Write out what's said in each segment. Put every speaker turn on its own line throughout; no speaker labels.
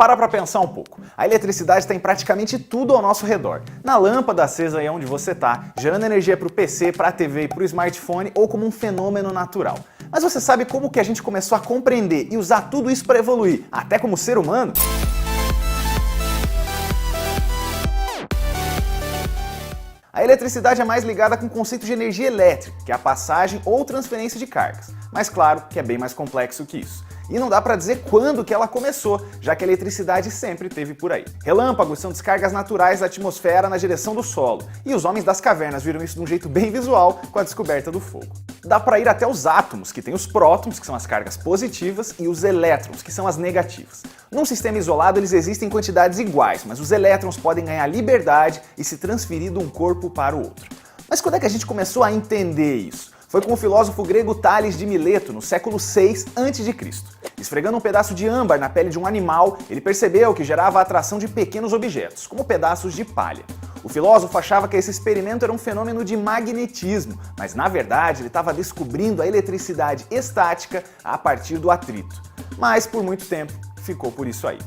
Para pensar um pouco. A eletricidade está em praticamente tudo ao nosso redor. Na lâmpada acesa aí onde você está, gerando energia para o PC, para a TV e para o smartphone ou como um fenômeno natural. Mas você sabe como que a gente começou a compreender e usar tudo isso para evoluir, até como ser humano? A eletricidade é mais ligada com o conceito de energia elétrica, que é a passagem ou transferência de cargas. Mas claro que é bem mais complexo que isso. E não dá para dizer quando que ela começou, já que a eletricidade sempre esteve por aí. Relâmpagos são descargas naturais da atmosfera na direção do solo, e os homens das cavernas viram isso de um jeito bem visual com a descoberta do fogo. Dá para ir até os átomos, que tem os prótons, que são as cargas positivas, e os elétrons, que são as negativas. Num sistema isolado eles existem em quantidades iguais, mas os elétrons podem ganhar liberdade e se transferir de um corpo para o outro. Mas quando é que a gente começou a entender isso? Foi com o filósofo grego Tales de Mileto, no século VI a.C. Esfregando um pedaço de âmbar na pele de um animal, ele percebeu que gerava a atração de pequenos objetos, como pedaços de palha. O filósofo achava que esse experimento era um fenômeno de magnetismo, mas na verdade ele estava descobrindo a eletricidade estática a partir do atrito. Mas por muito tempo ficou por isso aí.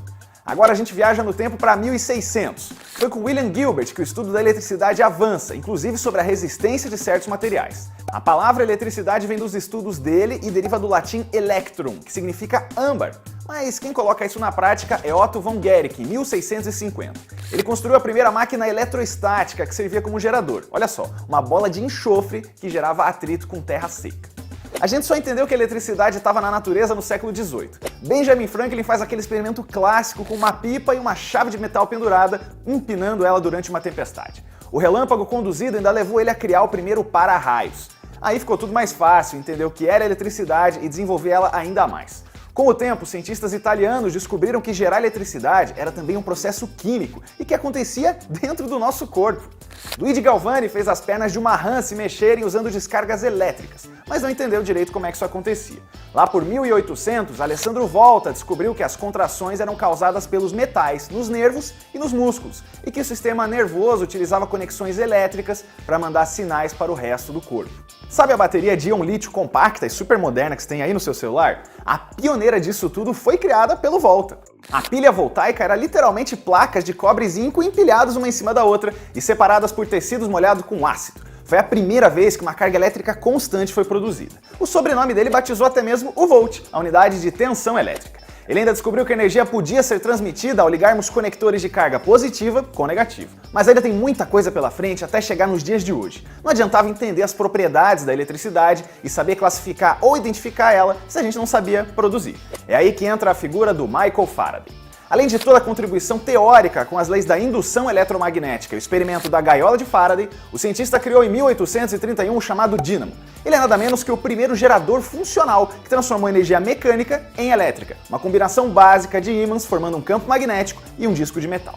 Agora a gente viaja no tempo para 1600. Foi com William Gilbert que o estudo da eletricidade avança, inclusive sobre a resistência de certos materiais. A palavra eletricidade vem dos estudos dele e deriva do latim electrum, que significa âmbar. Mas quem coloca isso na prática é Otto von Guericke, em 1650. Ele construiu a primeira máquina eletrostática que servia como gerador. Olha só, uma bola de enxofre que gerava atrito com terra seca. A gente só entendeu que a eletricidade estava na natureza no século XVIII. Benjamin Franklin faz aquele experimento clássico com uma pipa e uma chave de metal pendurada, empinando ela durante uma tempestade. O relâmpago conduzido ainda levou ele a criar o primeiro para-raios. Aí ficou tudo mais fácil, entender o que era eletricidade e desenvolver ela ainda mais. Com o tempo, cientistas italianos descobriram que gerar eletricidade era também um processo químico e que acontecia dentro do nosso corpo. Luigi Galvani fez as pernas de uma rã se mexerem usando descargas elétricas, mas não entendeu direito como é que isso acontecia. Lá por 1800, Alessandro Volta descobriu que as contrações eram causadas pelos metais nos nervos e nos músculos, e que o sistema nervoso utilizava conexões elétricas para mandar sinais para o resto do corpo. Sabe a bateria de íon lítio compacta e super moderna que você tem aí no seu celular? A pioneira disso tudo foi criada pelo Volta. A pilha voltaica era literalmente placas de cobre e zinco empilhadas uma em cima da outra e separadas por tecidos molhados com ácido. Foi a primeira vez que uma carga elétrica constante foi produzida. O sobrenome dele batizou até mesmo o volt, a unidade de tensão elétrica. Ele ainda descobriu que a energia podia ser transmitida ao ligarmos conectores de carga positiva com negativa. Mas ainda tem muita coisa pela frente até chegar nos dias de hoje. Não adiantava entender as propriedades da eletricidade e saber classificar ou identificar ela se a gente não sabia produzir. É aí que entra a figura do Michael Faraday. Além de toda a contribuição teórica com as leis da indução eletromagnética e o experimento da gaiola de Faraday, o cientista criou em 1831 o chamado dínamo. Ele é nada menos que o primeiro gerador funcional que transformou energia mecânica em elétrica, uma combinação básica de ímãs formando um campo magnético e um disco de metal.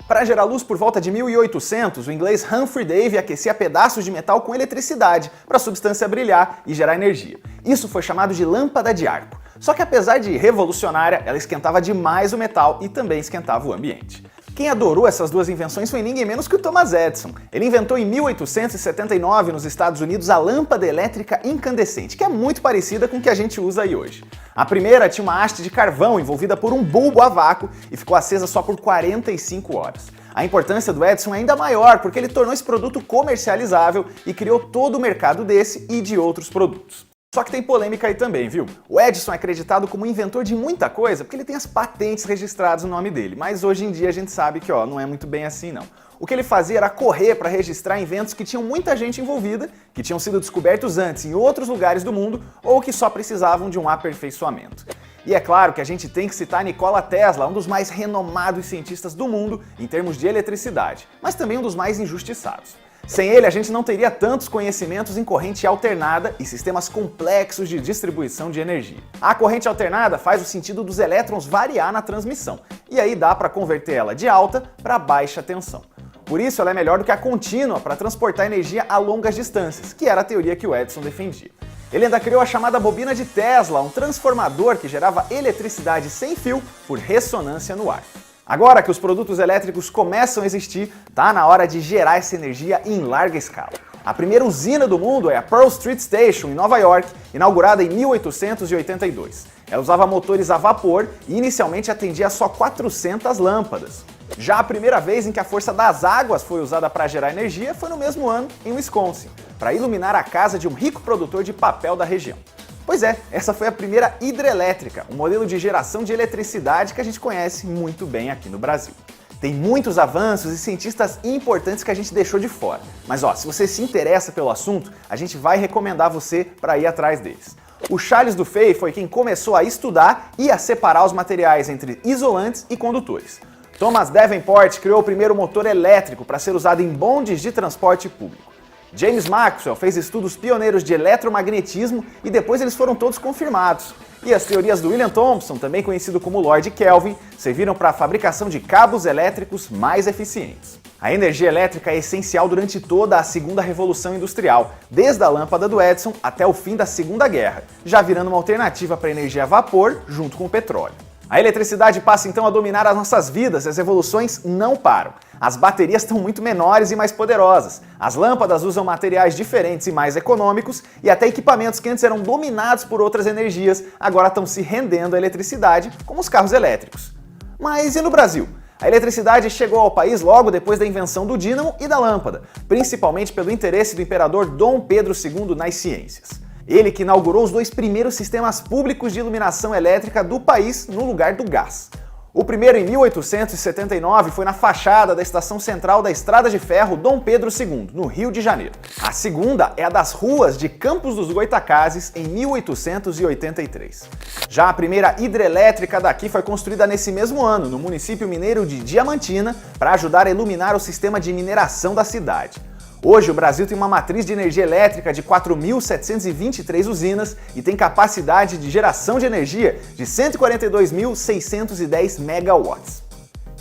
Para gerar luz por volta de 1800, o inglês Humphrey Davy aquecia pedaços de metal com eletricidade para a substância brilhar e gerar energia. Isso foi chamado de lâmpada de arco. Só que apesar de revolucionária, ela esquentava demais o metal e também esquentava o ambiente. Quem adorou essas duas invenções foi ninguém menos que o Thomas Edison. Ele inventou em 1879 nos Estados Unidos a lâmpada elétrica incandescente, que é muito parecida com o que a gente usa aí hoje. A primeira tinha uma haste de carvão envolvida por um bulbo a vácuo e ficou acesa só por 45 horas. A importância do Edison é ainda maior porque ele tornou esse produto comercializável e criou todo o mercado desse e de outros produtos. Só que tem polêmica aí também, viu? O Edison é acreditado como inventor de muita coisa porque ele tem as patentes registradas no nome dele, mas hoje em dia a gente sabe que não é muito bem assim não. O que ele fazia era correr para registrar inventos que tinham muita gente envolvida, que tinham sido descobertos antes em outros lugares do mundo ou que só precisavam de um aperfeiçoamento. E é claro que a gente tem que citar Nikola Tesla, um dos mais renomados cientistas do mundo em termos de eletricidade, mas também um dos mais injustiçados. Sem ele, a gente não teria tantos conhecimentos em corrente alternada e sistemas complexos de distribuição de energia. A corrente alternada faz o sentido dos elétrons variar na transmissão, e aí dá para converter ela de alta para baixa tensão. Por isso, ela é melhor do que a contínua para transportar energia a longas distâncias, que era a teoria que o Edison defendia. Ele ainda criou a chamada bobina de Tesla, um transformador que gerava eletricidade sem fio por ressonância no ar. Agora que os produtos elétricos começam a existir, tá na hora de gerar essa energia em larga escala. A primeira usina do mundo é a Pearl Street Station, em Nova York, inaugurada em 1882. Ela usava motores a vapor e inicialmente atendia só 400 lâmpadas. Já a primeira vez em que a força das águas foi usada para gerar energia foi no mesmo ano, em Wisconsin, para iluminar a casa de um rico produtor de papel da região. Pois é, essa foi a primeira hidrelétrica, um modelo de geração de eletricidade que a gente conhece muito bem aqui no Brasil. Tem muitos avanços e cientistas importantes que a gente deixou de fora. Mas se você se interessa pelo assunto, a gente vai recomendar você para ir atrás deles. O Charles Dufay foi quem começou a estudar e a separar os materiais entre isolantes e condutores. Thomas Davenport criou o primeiro motor elétrico para ser usado em bondes de transporte público. James Maxwell fez estudos pioneiros de eletromagnetismo e depois eles foram todos confirmados. E as teorias do William Thomson, também conhecido como Lord Kelvin, serviram para a fabricação de cabos elétricos mais eficientes. A energia elétrica é essencial durante toda a segunda revolução industrial, desde a lâmpada do Edison até o fim da Segunda Guerra, já virando uma alternativa para a energia a vapor junto com o petróleo. A eletricidade passa então a dominar as nossas vidas e as evoluções não param. As baterias estão muito menores e mais poderosas, as lâmpadas usam materiais diferentes e mais econômicos e até equipamentos que antes eram dominados por outras energias agora estão se rendendo à eletricidade, como os carros elétricos. Mas e no Brasil? A eletricidade chegou ao país logo depois da invenção do dínamo e da lâmpada, principalmente pelo interesse do imperador Dom Pedro II nas ciências. Ele que inaugurou os dois primeiros sistemas públicos de iluminação elétrica do país no lugar do gás. O primeiro, em 1879, foi na fachada da Estação Central da Estrada de Ferro Dom Pedro II, no Rio de Janeiro. A segunda é a das ruas de Campos dos Goitacazes, em 1883. Já a primeira hidrelétrica daqui foi construída nesse mesmo ano, no município mineiro de Diamantina, para ajudar a iluminar o sistema de mineração da cidade. Hoje, o Brasil tem uma matriz de energia elétrica de 4.723 usinas e tem capacidade de geração de energia de 142.610 megawatts.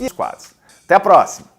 E quadros. Até a próxima!